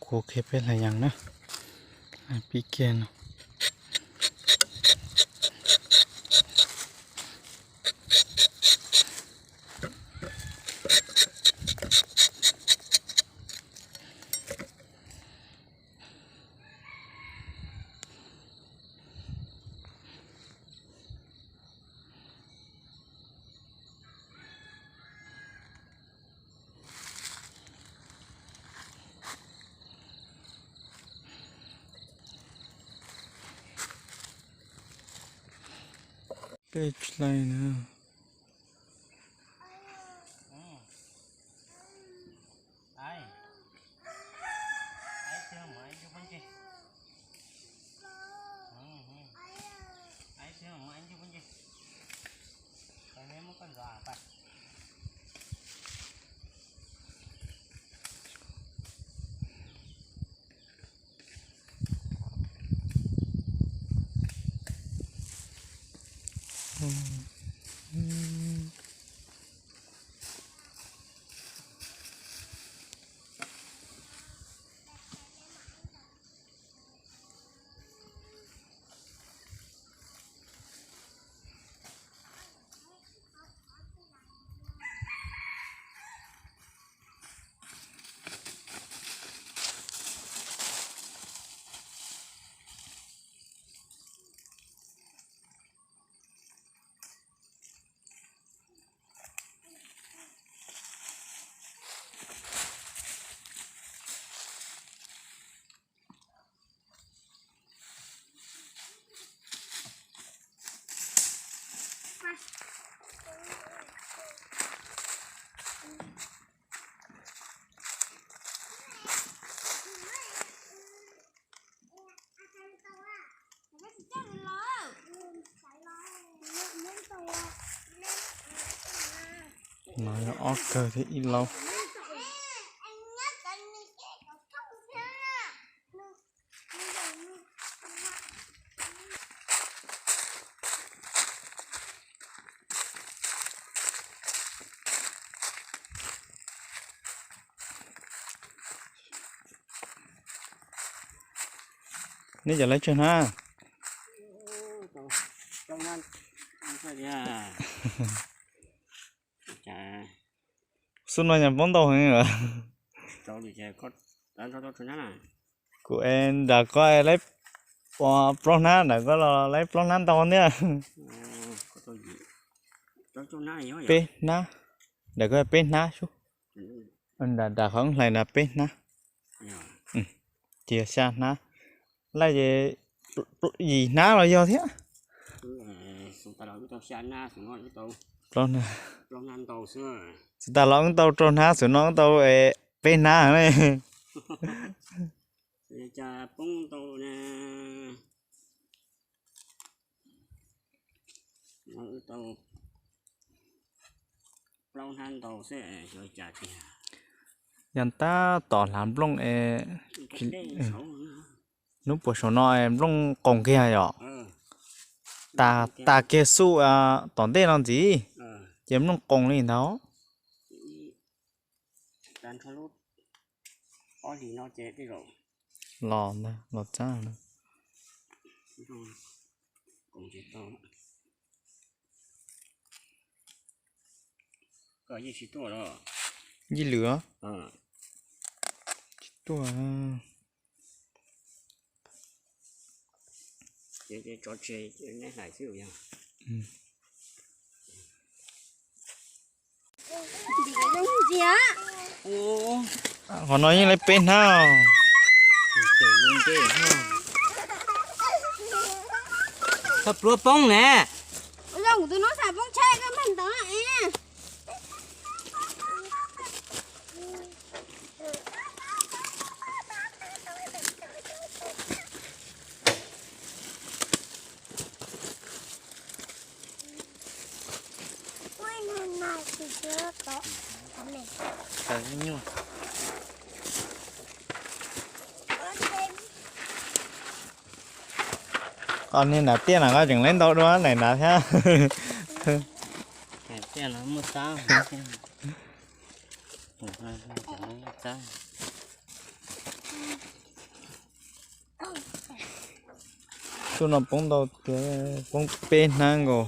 โคเคเป็นอะไรอย่างนะปีเกนเป็ดอะไรนะnói là Oscar thì ít lâuนี่จะlấy chân ha xuân vào nhà bóng tàu hay hả của em đã có ai lấy plon đã có là lấy plon tàu nữa pe na đã có pe na chú anh đã không lại là pe na chia xa na lại gì ná là do thế plon ta lóng tàu tròn há sửa nó tàu pe na này cha bông tàu nè tàu long han tàu sẽ rồi trả tiền nhân ta tỏ làm lông lúc buổi sáng nó em lông còng kia rồi ta kia su tòn tên làm gì chém lông còng lên đó đàn thằng lúc có gì nó chết đi rồi lò nè lò cha nè cũng chết to có gì xịt to đó gì lửa tua để cho chơi này lại xíu nha còn nói như lấy pin ha sắp lúa bông nè lông tụi nó xài bông che cái mình đó à còn nên là tiền là có chừng lên đâu đó này là ha tiền là một sao chú nó bông đầu bông bên nang go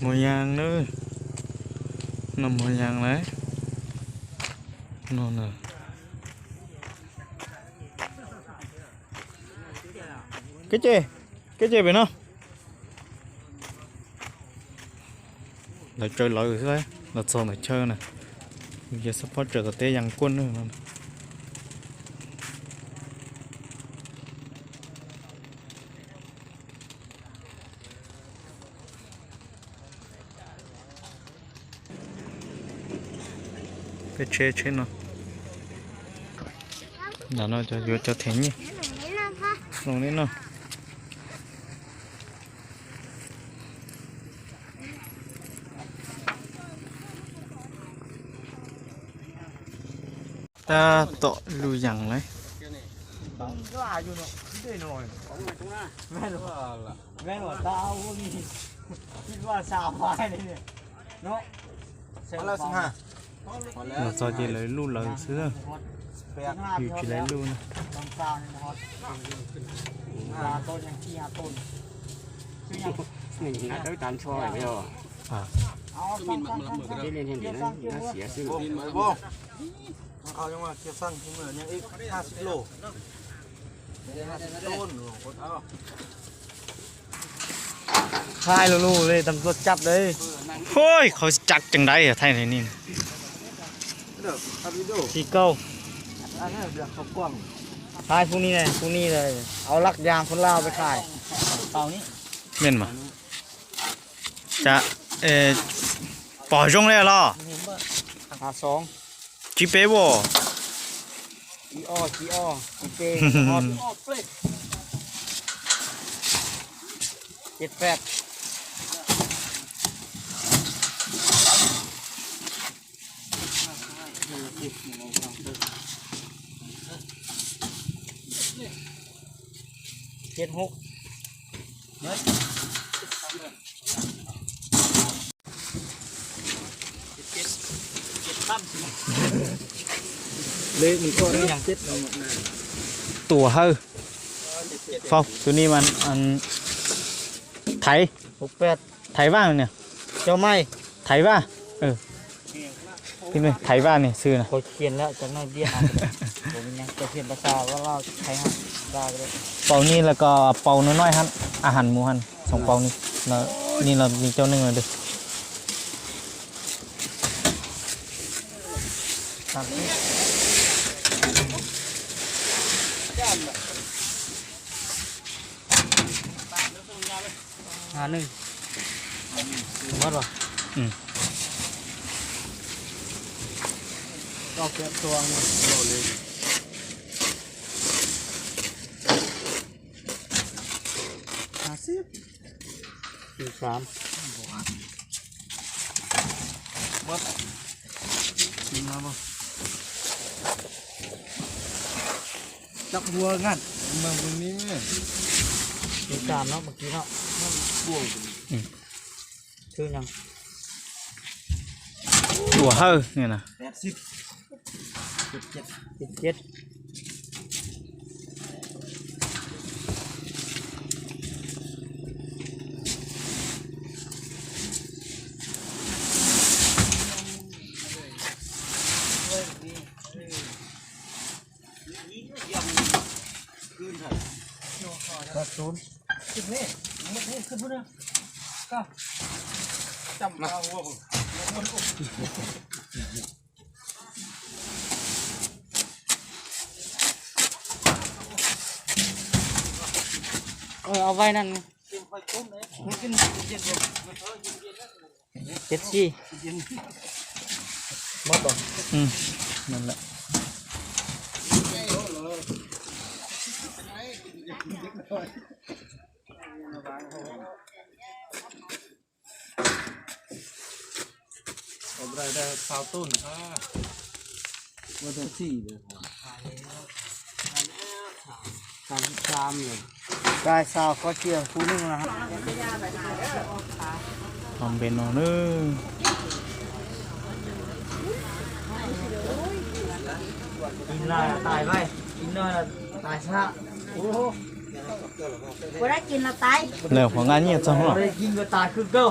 mùa giang nữa nó mùa giang đấy nó nè cái chê vậy nó lại chơi lỗi rồi đấy là sau này chơi này giờ support trở tới tế giang quân nữa cái chế nó là nó cho thế nhỉ luôn đấy nó ta tọ lùi dặn đấy là do chỉ lấy lù lời xưaอยู่chỉ lấy lù nàyนี่นะต้องการช่วยไม่หรอ à ที่เรียนเห็นนะเสียซึ่ง เอาจังว่าเก็บสั่งถุงเหมือนยังอีก50 โลต้นเอา khai lù đây tầm tuột chặt đây thôiเขาจักจังได้อะไทยไหนนี่ เด้อครับวิดีโอ ทีเก้า อันนั้นเดือดเขากว้าง ขายพวกนี้เลยพวกนี้เลยเอาลักยางคนลาวไปขายเตานี้เม่นมาจะปล่อยจงเลยเหรอ หาสอง จีเป้บ่ จีอ้อจีเจฮอต7876เลขมันก็ได้อย่าง7 ตัวเฮ้อฟอกตัวนี้มันอันไทย 68 ไทยบ้านเนี่ย เจ้าไม้ ไทยบ้าพี่เลยไทยบ้านเนี่ยซื้อนะ เขาเขียนแล้วจากนั้นเบี้ยหาผมยังจะเขียนภาษาว่าเราไทยฮะได้เลย เป่านี่แล้วก็เป่าน้อยๆฮันอาหารหมูฮันสองเป่านี่แล้วนี่เรามีเจ้าหนึ่งเลยดิ 51หมดป่ะก็เก็บตัวเงินโลเลย43หมดกินมาบ่จับหัวงั้น มาตรงนี้ 43เนาะเมื่อกี้เนาะบ่วงชื่อยัง ตัวเฮ้อเนี่ยนะ 77จำมาหัวผม เอาไว้นั่น74หมดบ่ นั่นแหละ ผมได้ข้าวต้นมาตั้ง4เลย 33เลยได้สาวก็เจียวคู่นึงนะฮะ ทำเป็นนอนนึง กินได้ตายไปกินได้ตายซะโอ้โห บ่ได้กินแล้วตาย แล้วของงานนี้จังหรอ บ่ได้กินก็ตายคือเก่า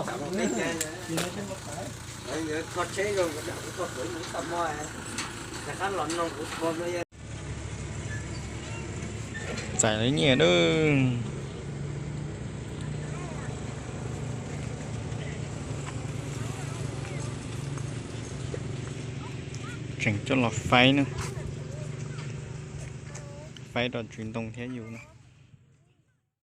có chế rồi có tuổi những tầm mồi là khá lỏng nông của con bây giờ ใส่อะไรเนี่ยเด้อแข่งจนหลอดไฟเนอะไฟดอดtruyền tông thếอยู่เนอะ